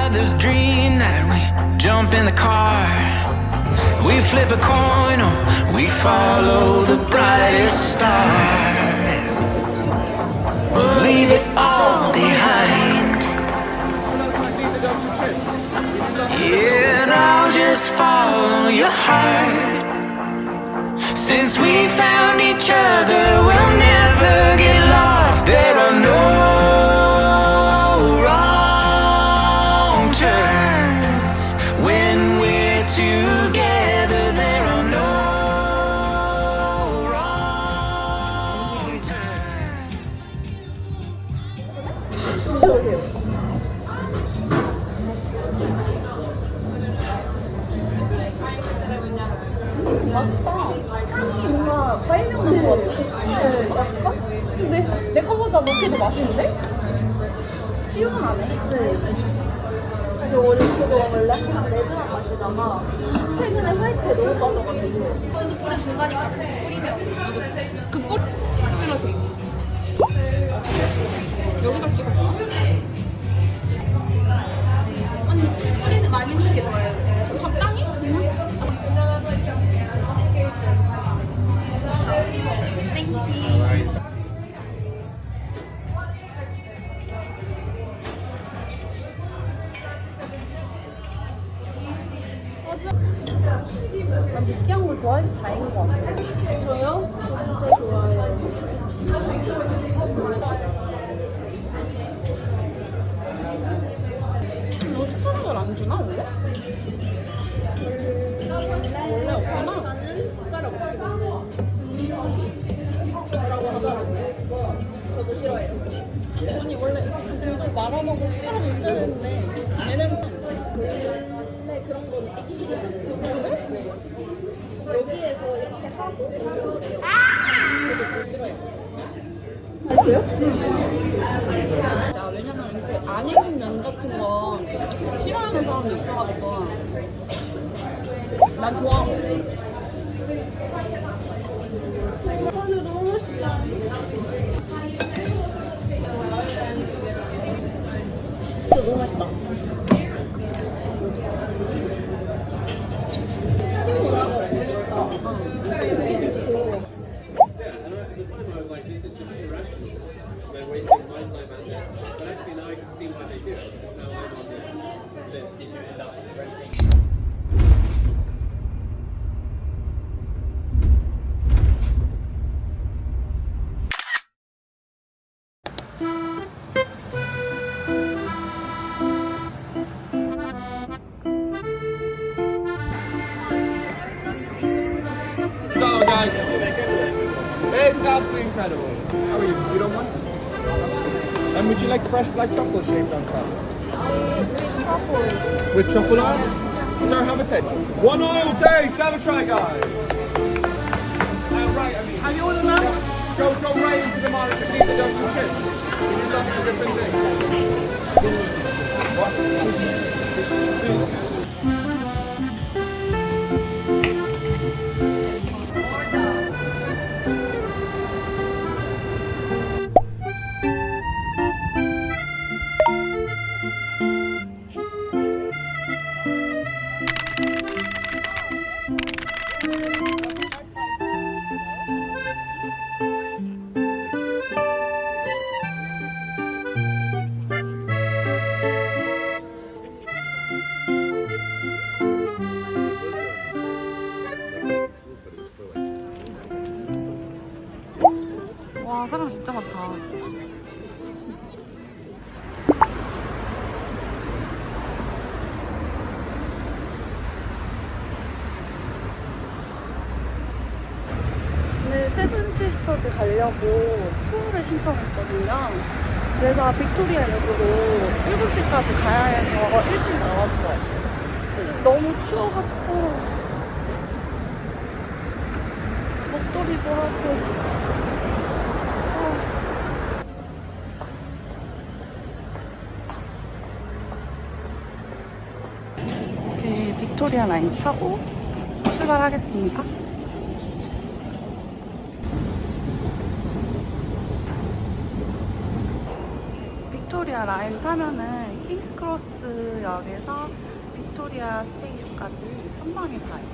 mother's dream that we jump in the car. We flip a coin or we follow the brightest star. We'll leave it all behind. Yeah, and I'll just follow your heart. Since we found each other, we'll never get lost. There are no wrong turns when we're together. There are no wrong turns. 맛있다. 향이 뭔가 과일향 나는 것 같아. 맛있다? 근데 내 거보다 높이도 맛있는데? 시원하네. 네. 저도 원래 항상 레드만 마시다가 최근에 화이트에 너무 빠져가지고 진짜 뿌리 중간이까지 뿌리면 그 뿌리 뿌려서 여기다 찍어주나? 언니 치즈 뿌리는 많이 넣는 게 좋아요. 적당히? 난 느끼한 걸 좋아해서 다행인 것 같아. 저요? 저 진짜 좋아해요. 너 숟가락을 안 주나 원래? 원래 없구나. 나는 숟가락 없이 먹는 거라고 하더라고요. 저도 싫어해요. 아니 원래 이렇게 들고 말아먹고 숟가락이 있어야 되는데 얘는 원래 그런 거는 애기들이 하는 거예요. 여기에서 이렇게 하고 저도 그거 싫어요. 했어요? 자, 왜냐면 이렇게 안 익은 면 같은 거 싫어하는 사람도 있어가지고 난 좋아하거든. 너무 맛있다. 진짜 너무 맛있다. 스팀 문화가 없으니까 그게 진짜 좋은 거 같아. So guys, it's absolutely incredible. How are you? You don't want it? And would you like fresh black truffle shaved on top? With truffle oil? Sir, have a take. One oil, thanks. Have a try, guys. Right, how you order now? Go right into the market and eat the dozen chips. You do lots of different things. 와, 사람 진짜 많다. 근데 세븐시스터즈 가려고 투어를 신청했거든요. 그래서 빅토리아역으로 7시까지 가야 해서 일찍 나왔어요. 근데 너무 추워가지고 목도리도 하고 이렇게 빅토리아 라인 타고 출발하겠습니다. 빅토리아 라인 타면은 킹스크로스 역에서 빅토리아 스테이션까지 한 방에 가요.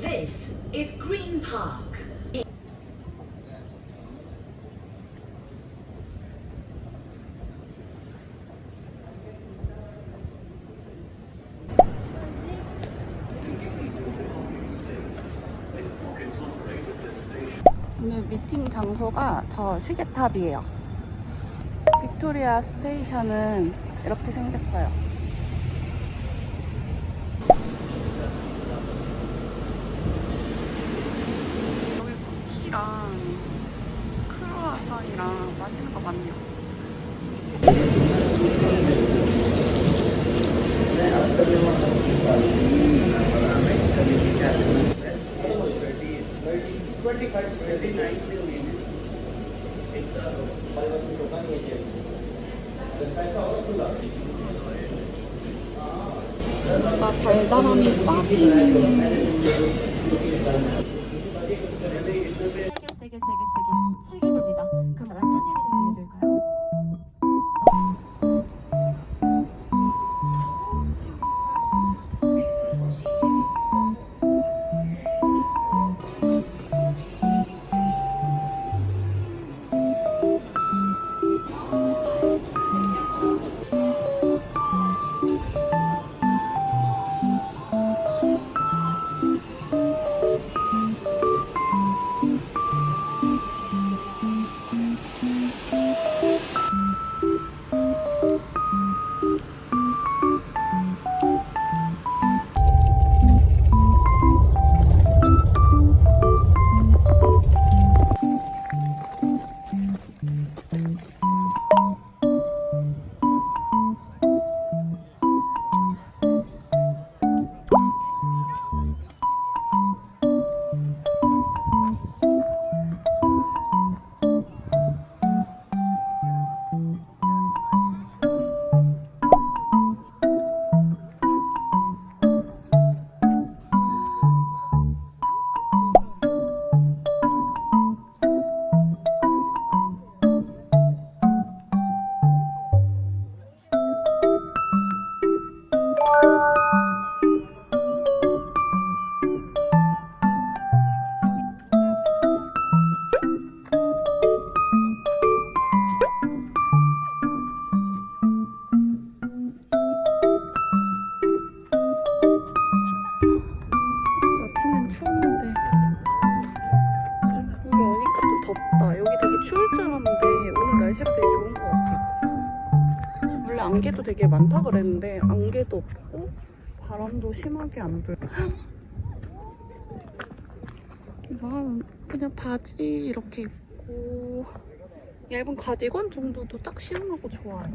This is Green Park. 오늘 미팅 장소가 저 시계탑이에요. 빅토리아 스테이션은 이렇게 생겼어요. 여기 쿠키랑 크루아상이랑 맛있는 거 많네요. 뭔가 달달함이 빠지는 세게 7기도입니다. 그럼 어떤 일이 생기게 될까요? 아침엔 추웠는데 여기 오니까 또 덥다. 여기 되게 추울 줄 알았는데 오늘 날씨가 되게 좋은 것 같아요. 원래 안개도 되게 많다 그랬는데 안개도 없고 바람도 심하게 안 불고. 그래서 그냥 바지 이렇게 입고 얇은 가디건 정도도 딱 시원하고 좋아요.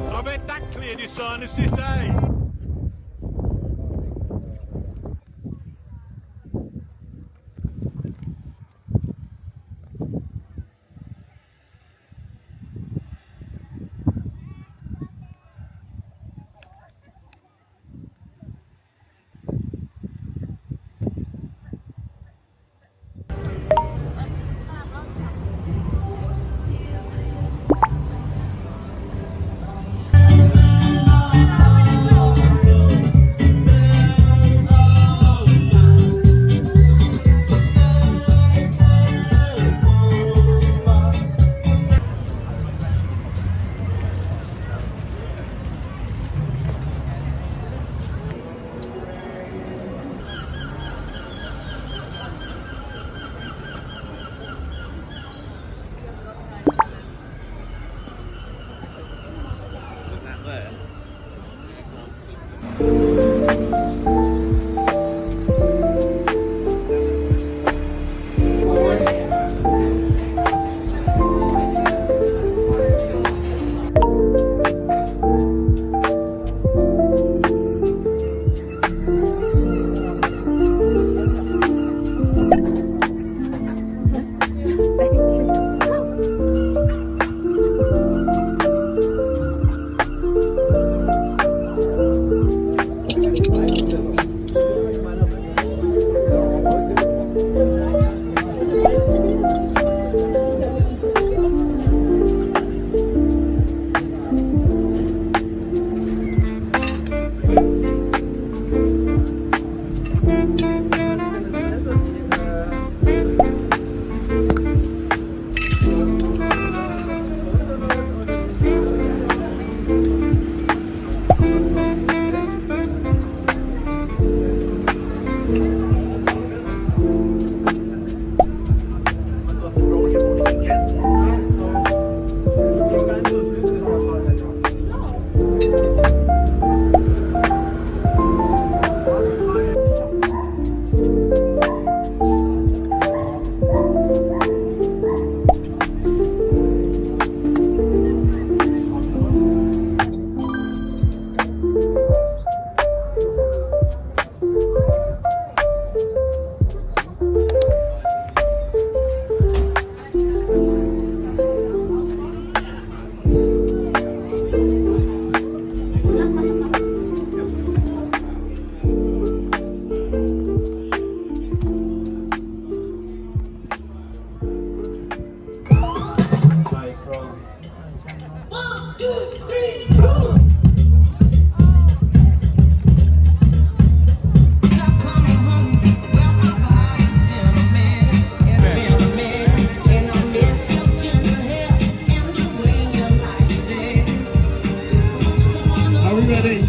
I bet that cleared your sinuses, eh? ready.